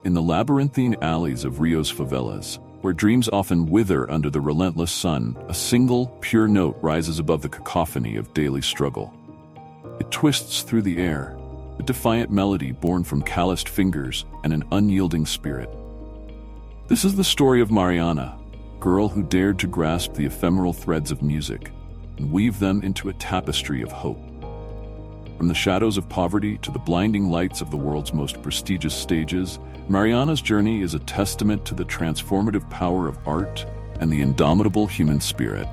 In the labyrinthine alleys of Rio's favelas, where dreams often wither under the relentless sun, a single, pure note rises above the cacophony of daily struggle. It twists through the air, a defiant melody born from calloused fingers and an unyielding spirit. This is the story of Mariana, girl who dared to grasp the ephemeral threads of music and weave them into a tapestry of hope. From the shadows of poverty to the blinding lights of the world's most prestigious stages, Mariana's journey is a testament to the transformative power of art and the indomitable human spirit.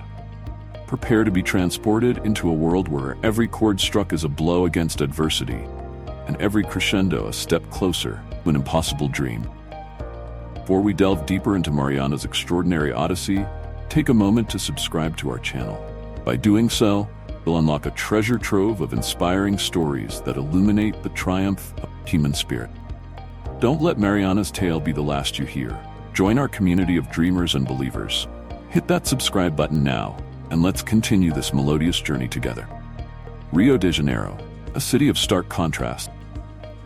Prepare to be transported into a world where every chord struck is a blow against adversity, and every crescendo a step closer to an impossible dream. Before we delve deeper into Mariana's extraordinary odyssey, take a moment to subscribe to our channel. By doing so, you'll unlock a treasure trove of inspiring stories that illuminate the triumph of human spirit. Don't let Mariana's tale be the last you hear. Join our community of dreamers and believers. Hit that subscribe button now, and let's continue this melodious journey together. Rio de Janeiro, a city of stark contrast,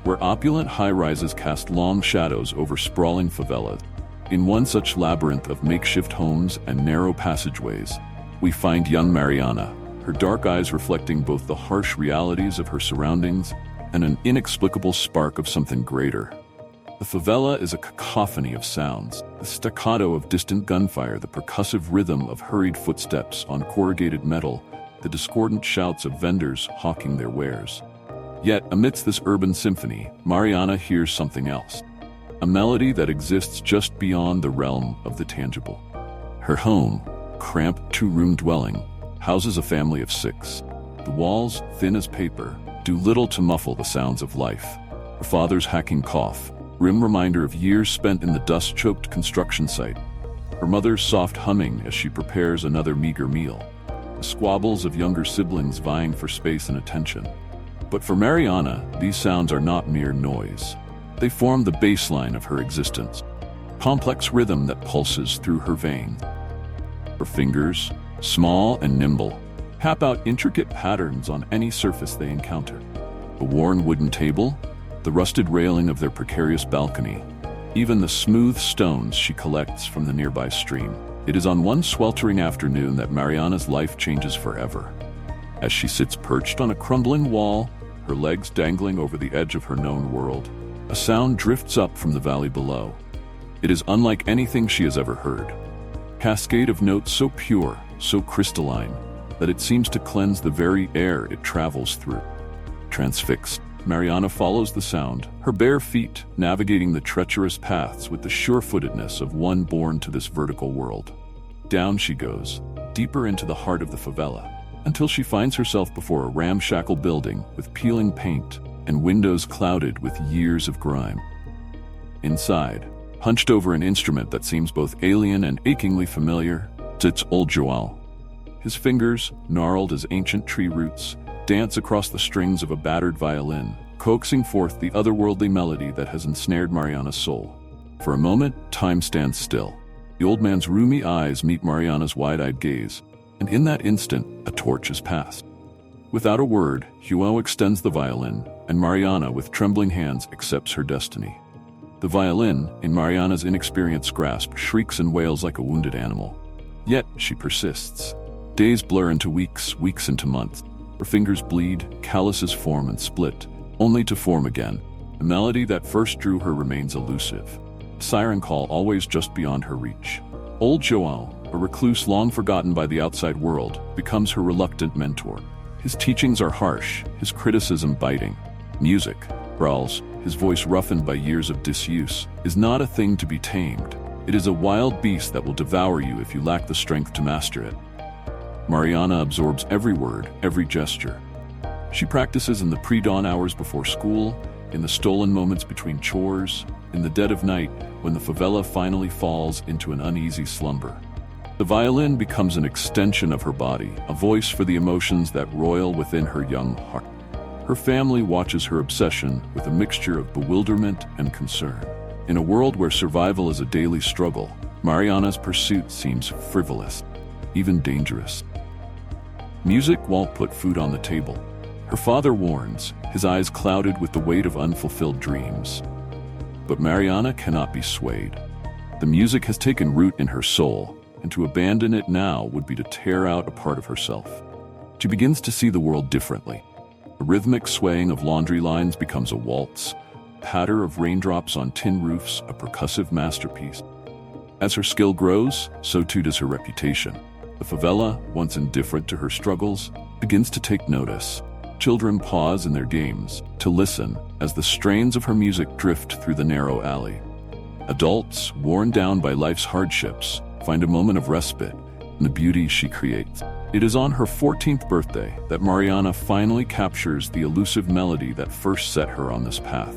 where opulent high-rises cast long shadows over sprawling favelas. In one such labyrinth of makeshift homes and narrow passageways, we find young Mariana, her dark eyes reflecting both the harsh realities of her surroundings and an inexplicable spark of something greater. The favela is a cacophony of sounds, the staccato of distant gunfire, the percussive rhythm of hurried footsteps on corrugated metal, the discordant shouts of vendors hawking their wares. Yet, amidst this urban symphony, Mariana hears something else, a melody that exists just beyond the realm of the tangible. Her home, cramped two-room dwelling, houses a family of 6. The walls, thin as paper, do little to muffle the sounds of life. Her father's hacking cough, grim reminder of years spent in the dust-choked construction site. Her mother's soft humming as she prepares another meager meal. The squabbles of younger siblings vying for space and attention. But for Mariana, these sounds are not mere noise. They form the baseline of her existence, complex rhythm that pulses through her veins. Her fingers, small and nimble, tap out intricate patterns on any surface they encounter. The worn wooden table, the rusted railing of their precarious balcony, even the smooth stones she collects from the nearby stream. It is on one sweltering afternoon that Mariana's life changes forever. As she sits perched on a crumbling wall, her legs dangling over the edge of her known world, a sound drifts up from the valley below. It is unlike anything she has ever heard. Cascade of notes so pure, so crystalline, that it seems to cleanse the very air it travels through. Transfixed, Mariana follows the sound, her bare feet navigating the treacherous paths with the sure-footedness of one born to this vertical world. Down she goes, deeper into the heart of the favela, until she finds herself before a ramshackle building with peeling paint and windows clouded with years of grime. Inside, hunched over an instrument that seems both alien and achingly familiar, sits old Joao. His fingers, gnarled as ancient tree roots, dance across the strings of a battered violin, coaxing forth the otherworldly melody that has ensnared Mariana's soul. For a moment, time stands still. The old man's rheumy eyes meet Mariana's wide-eyed gaze, and in that instant, a torch is passed. Without a word, Joao extends the violin, and Mariana, with trembling hands, accepts her destiny. The violin, in Mariana's inexperienced grasp, shrieks and wails like a wounded animal. Yet, she persists. Days blur into weeks, weeks into months. Her fingers bleed, calluses form and split, only to form again. The melody that first drew her remains elusive. A siren call always just beyond her reach. Old Joao, a recluse long forgotten by the outside world, becomes her reluctant mentor. His teachings are harsh, his criticism biting. Music, growls, his voice roughened by years of disuse, is not a thing to be tamed. It is a wild beast that will devour you if you lack the strength to master it. Mariana absorbs every word, every gesture. She practices in the pre-dawn hours before school, in the stolen moments between chores, in the dead of night when the favela finally falls into an uneasy slumber. The violin becomes an extension of her body, a voice for the emotions that roil within her young heart. Her family watches her obsession with a mixture of bewilderment and concern. In a world where survival is a daily struggle, Mariana's pursuit seems frivolous, even dangerous. Music won't put food on the table. Her father warns, his eyes clouded with the weight of unfulfilled dreams. But Mariana cannot be swayed. The music has taken root in her soul, and to abandon it now would be to tear out a part of herself. She begins to see the world differently. A rhythmic swaying of laundry lines becomes a waltz, patter of raindrops on tin roofs a percussive masterpiece. As her skill grows, so too does her reputation. The favela, once indifferent to her struggles, begins to take notice. Children pause in their games to listen as the strains of her music drift through the narrow alley. Adults, worn down by life's hardships, find a moment of respite in the beauty she creates. It is on her 14th birthday that Mariana finally captures the elusive melody that first set her on this path.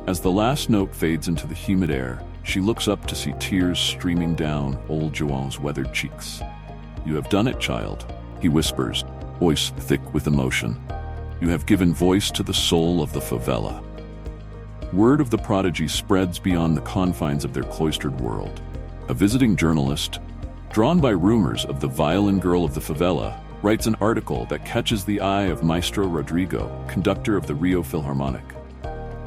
As the last note fades into the humid air, she looks up to see tears streaming down old João's weathered cheeks. "You have done it, child," he whispers, voice thick with emotion. "You have given voice to the soul of the favela." Word of the prodigy spreads beyond the confines of their cloistered world. A visiting journalist, drawn by rumors of the violin girl of the favela, writes an article that catches the eye of Maestro Rodrigo, conductor of the Rio Philharmonic.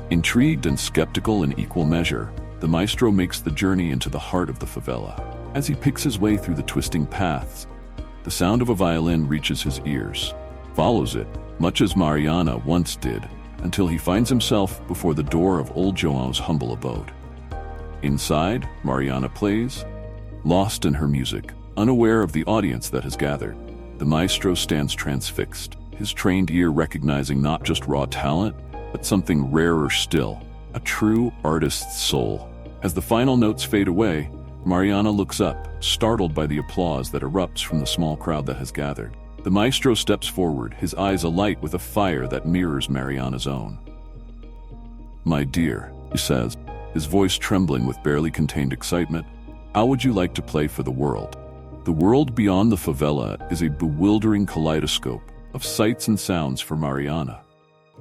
Intrigued and skeptical in equal measure, the maestro makes the journey into the heart of the favela. As he picks his way through the twisting paths, the sound of a violin reaches his ears, follows it, much as Mariana once did, until he finds himself before the door of old João's humble abode. Inside, Mariana plays, lost in her music, unaware of the audience that has gathered. The maestro stands transfixed, his trained ear recognizing not just raw talent, but something rarer still, a true artist's soul. As the final notes fade away, Mariana looks up, startled by the applause that erupts from the small crowd that has gathered. The maestro steps forward, his eyes alight with a fire that mirrors Mariana's own. "My dear," he says, his voice trembling with barely contained excitement, "how would you like to play for the world?" The world beyond the favela is a bewildering kaleidoscope of sights and sounds for Mariana.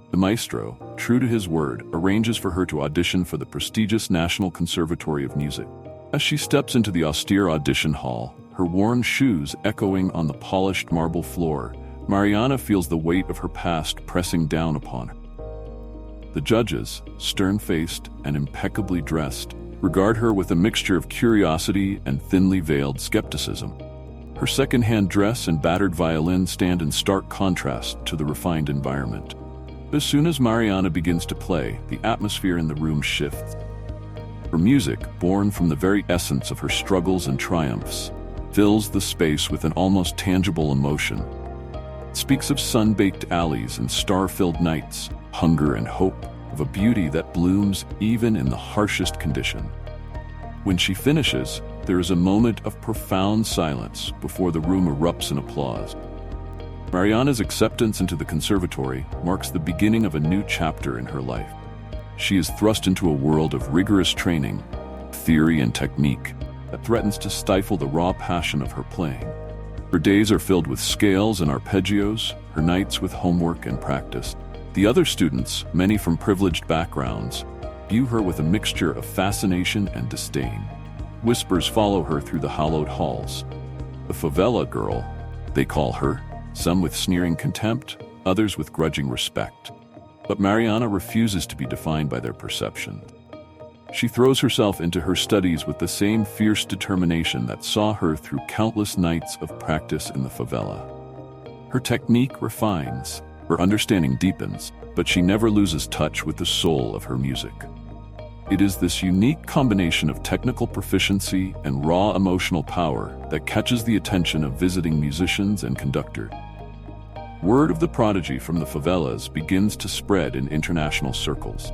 The maestro, true to his word, arranges for her to audition for the prestigious National Conservatory of Music. As she steps into the austere audition hall, her worn shoes echoing on the polished marble floor, Mariana feels the weight of her past pressing down upon her. The judges, stern-faced and impeccably dressed, regard her with a mixture of curiosity and thinly veiled skepticism. Her second-hand dress and battered violin stand in stark contrast to the refined environment. As soon as Mariana begins to play, the atmosphere in the room shifts. Her music, born from the very essence of her struggles and triumphs, fills the space with an almost tangible emotion. It speaks of sun-baked alleys and star-filled nights, hunger and hope, of a beauty that blooms even in the harshest condition. When she finishes, there is a moment of profound silence before the room erupts in applause. Mariana's acceptance into the conservatory marks the beginning of a new chapter in her life. She is thrust into a world of rigorous training, theory and technique that threatens to stifle the raw passion of her playing. Her days are filled with scales and arpeggios, her nights with homework and practice. The other students, many from privileged backgrounds, view her with a mixture of fascination and disdain. Whispers follow her through the hallowed halls. The favela girl, they call her, some with sneering contempt, others with grudging respect. But Mariana refuses to be defined by their perception. She throws herself into her studies with the same fierce determination that saw her through countless nights of practice in the favela. Her technique refines, her understanding deepens, but she never loses touch with the soul of her music. It is this unique combination of technical proficiency and raw emotional power that catches the attention of visiting musicians and conductors. Word of the prodigy from the favelas begins to spread in international circles.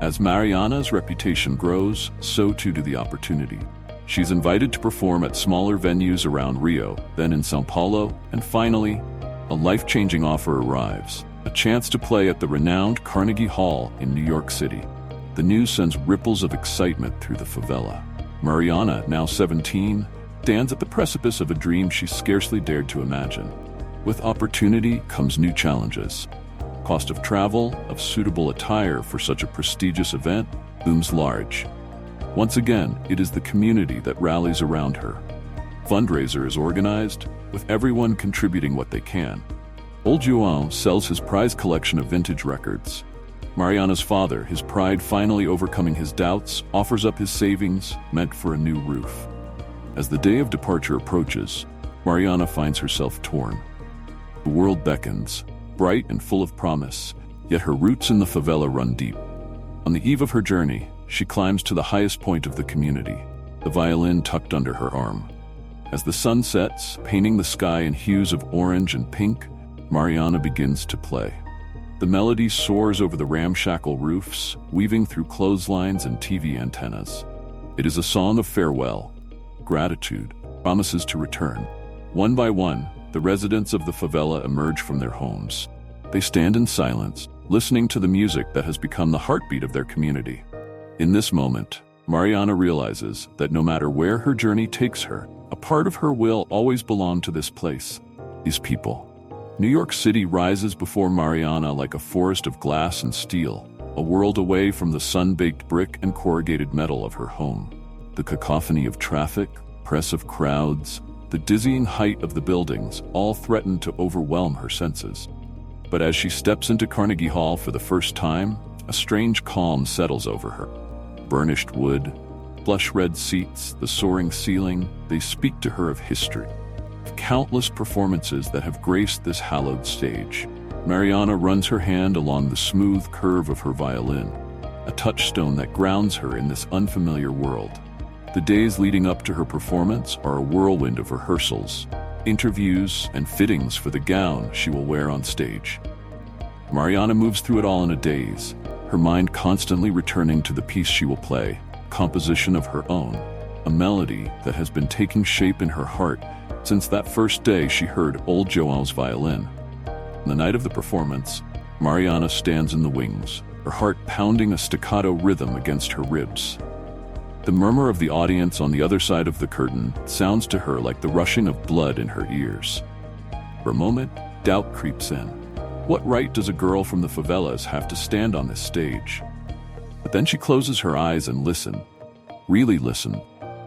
As Mariana's reputation grows, so too do the opportunity. She's invited to perform at smaller venues around Rio, then in São Paulo, and finally, a life-changing offer arrives, a chance to play at the renowned Carnegie Hall in New York City. The news sends ripples of excitement through the favela. Mariana, now 17, stands at the precipice of a dream she scarcely dared to imagine. With opportunity comes new challenges. Cost of travel, of suitable attire for such a prestigious event, looms large. Once again, it is the community that rallies around her. Fundraiser is organized, with everyone contributing what they can. Old João sells his prized collection of vintage records. Mariana's father, his pride finally overcoming his doubts, offers up his savings, meant for a new roof. As the day of departure approaches, Mariana finds herself torn. The world beckons, bright and full of promise, yet her roots in the favela run deep. On the eve of her journey, she climbs to the highest point of the community, the violin tucked under her arm. As the sun sets, painting the sky in hues of orange and pink, Mariana begins to play. The melody soars over the ramshackle roofs, weaving through clotheslines and TV antennas. It is a song of farewell, gratitude, promises to return. One by one, the residents of the favela emerge from their homes. They stand in silence, listening to the music that has become the heartbeat of their community. In this moment, Mariana realizes that no matter where her journey takes her, a part of her will always belong to this place, these people. New York City rises before Mariana like a forest of glass and steel, a world away from the sun-baked brick and corrugated metal of her home. The cacophony of traffic, press of crowds, the dizzying height of the buildings all threaten to overwhelm her senses. But as she steps into Carnegie Hall for the first time, a strange calm settles over her. Burnished wood, blush-red seats, the soaring ceiling, they speak to her of history, of countless performances that have graced this hallowed stage. Mariana runs her hand along the smooth curve of her violin, a touchstone that grounds her in this unfamiliar world. The days leading up to her performance are a whirlwind of rehearsals, interviews, and fittings for the gown she will wear on stage. Mariana moves through it all in a daze, her mind constantly returning to the piece she will play, composition of her own, a melody that has been taking shape in her heart since that first day she heard old João's violin. On the night of the performance, Mariana stands in the wings, her heart pounding a staccato rhythm against her ribs. The murmur of the audience on the other side of the curtain sounds to her like the rushing of blood in her ears. For a moment, doubt creeps in. What right does a girl from the favelas have to stand on this stage? But then she closes her eyes and listen, really listen.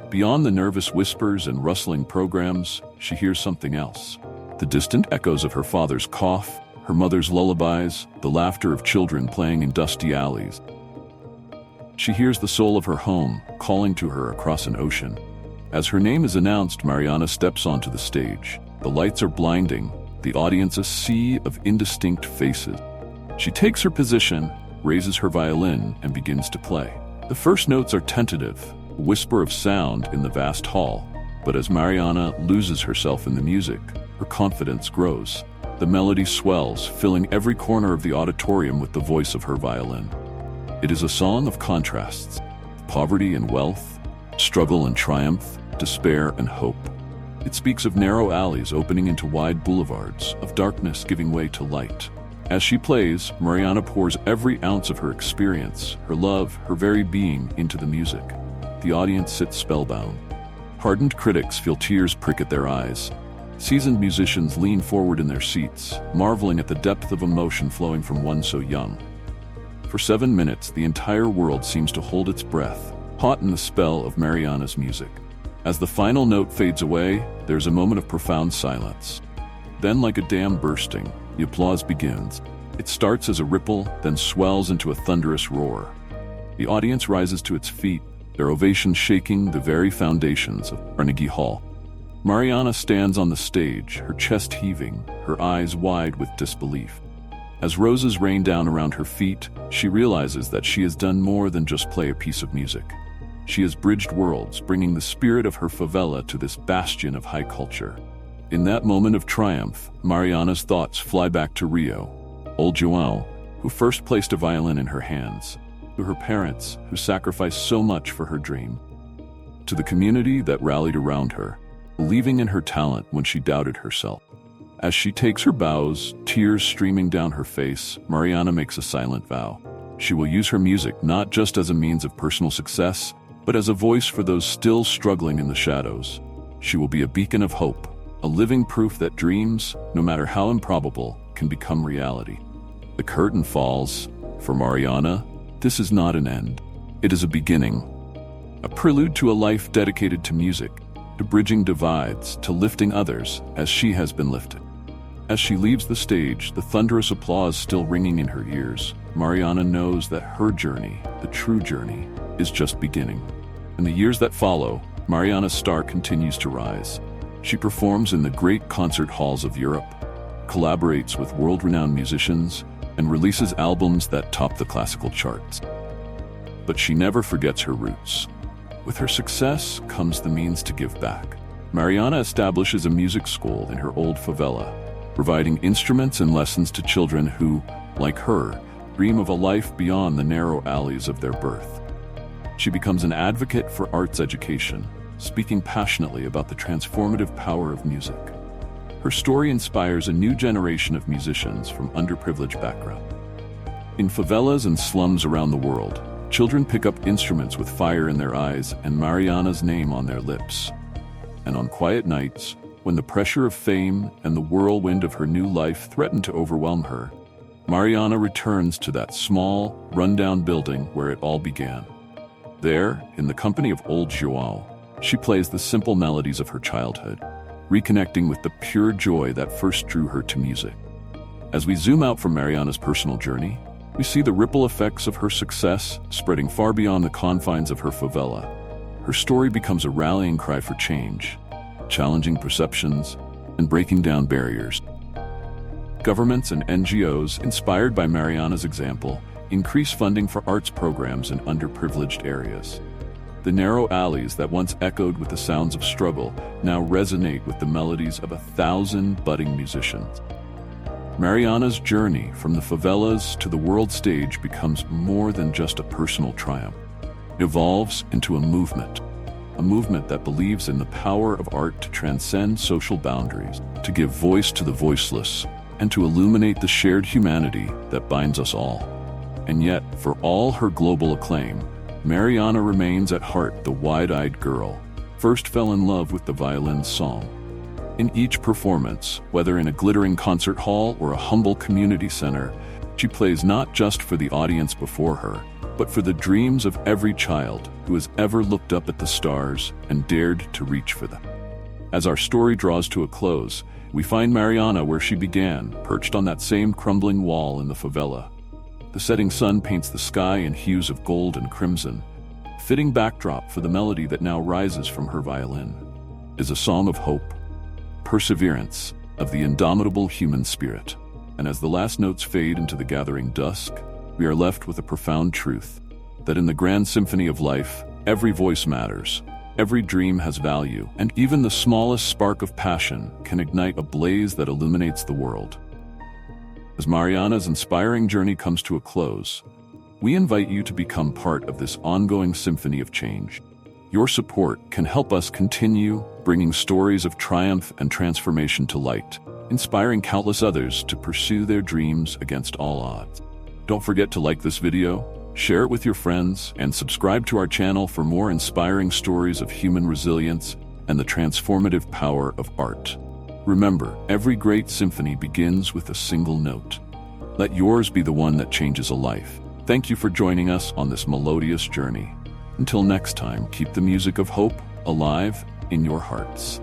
Beyond the nervous whispers and rustling programs, she hears something else. The distant echoes of her father's cough, her mother's lullabies, the laughter of children playing in dusty alleys. She hears the soul of her home calling to her across an ocean. As her name is announced, Mariana steps onto the stage. The lights are blinding, the audience a sea of indistinct faces. She takes her position, raises her violin, and begins to play. The first notes are tentative, a whisper of sound in the vast hall. But as Mariana loses herself in the music, her confidence grows. The melody swells, filling every corner of the auditorium with the voice of her violin. It is a song of contrasts, poverty and wealth, struggle and triumph, despair and hope. It speaks of narrow alleys opening into wide boulevards, of darkness giving way to light. As she plays, Mariana pours every ounce of her experience, her love, her very being into the music. The audience sits spellbound. Hardened critics feel tears prick at their eyes. Seasoned musicians lean forward in their seats, marveling at the depth of emotion flowing from one so young. For 7 minutes, the entire world seems to hold its breath, caught in the spell of Mariana's music. As the final note fades away, there's a moment of profound silence. Then, like a dam bursting, the applause begins. It starts as a ripple, then swells into a thunderous roar. The audience rises to its feet, their ovations shaking the very foundations of Carnegie Hall. Mariana stands on the stage, her chest heaving, her eyes wide with disbelief. As roses rain down around her feet, she realizes that she has done more than just play a piece of music. She has bridged worlds, bringing the spirit of her favela to this bastion of high culture. In that moment of triumph, Mariana's thoughts fly back to Rio, old João, who first placed a violin in her hands, to her parents, who sacrificed so much for her dream, to the community that rallied around her, believing in her talent when she doubted herself. As she takes her bows, tears streaming down her face, Mariana makes a silent vow. She will use her music not just as a means of personal success, but as a voice for those still struggling in the shadows. She will be a beacon of hope, a living proof that dreams, no matter how improbable, can become reality. The curtain falls. For Mariana, this is not an end. It is a beginning, a prelude to a life dedicated to music, to bridging divides, to lifting others as she has been lifted. As she leaves the stage, the thunderous applause still ringing in her ears, Mariana knows that her journey, the true journey, is just beginning. In the years that follow, Mariana's star continues to rise. She performs in the great concert halls of Europe, collaborates with world-renowned musicians, and releases albums that top the classical charts. But she never forgets her roots. With her success comes the means to give back. Mariana establishes a music school in her old favela, providing instruments and lessons to children who, like her, dream of a life beyond the narrow alleys of their birth. She becomes an advocate for arts education, speaking passionately about the transformative power of music. Her story inspires a new generation of musicians from underprivileged backgrounds. In favelas and slums around the world, children pick up instruments with fire in their eyes and Mariana's name on their lips. And on quiet nights, when the pressure of fame and the whirlwind of her new life threaten to overwhelm her, Mariana returns to that small, rundown building where it all began. There, in the company of old João, she plays the simple melodies of her childhood, reconnecting with the pure joy that first drew her to music. As we zoom out from Mariana's personal journey, we see the ripple effects of her success spreading far beyond the confines of her favela. Her story becomes a rallying cry for change, challenging perceptions and breaking down barriers. Governments and NGOs, inspired by Mariana's example, increase funding for arts programs in underprivileged areas. The narrow alleys that once echoed with the sounds of struggle now resonate with the melodies of 1,000 budding musicians. Mariana's journey from the favelas to the world stage becomes more than just a personal triumph. It evolves into a movement that believes in the power of art to transcend social boundaries, to give voice to the voiceless, and to illuminate the shared humanity that binds us all. And yet, for all her global acclaim, Mariana remains at heart the wide-eyed girl, first fell in love with the violin's song. In each performance, whether in a glittering concert hall or a humble community center, she plays not just for the audience before her, but for the dreams of every child who has ever looked up at the stars and dared to reach for them. As our story draws to a close, we find Mariana where she began, perched on that same crumbling wall in the favela. The setting sun paints the sky in hues of gold and crimson. Fitting backdrop for the melody that now rises from her violin is a song of hope, perseverance, of the indomitable human spirit. And as the last notes fade into the gathering dusk, we are left with a profound truth, that in the grand symphony of life, every voice matters, every dream has value, and even the smallest spark of passion can ignite a blaze that illuminates the world. As Mariana's inspiring journey comes to a close, we invite you to become part of this ongoing symphony of change. Your support can help us continue bringing stories of triumph and transformation to light, inspiring countless others to pursue their dreams against all odds. Don't forget to like this video, share it with your friends, and subscribe to our channel for more inspiring stories of human resilience and the transformative power of art. Remember, every great symphony begins with a single note. Let yours be the one that changes a life. Thank you for joining us on this melodious journey. Until next time, keep the music of hope alive in your hearts.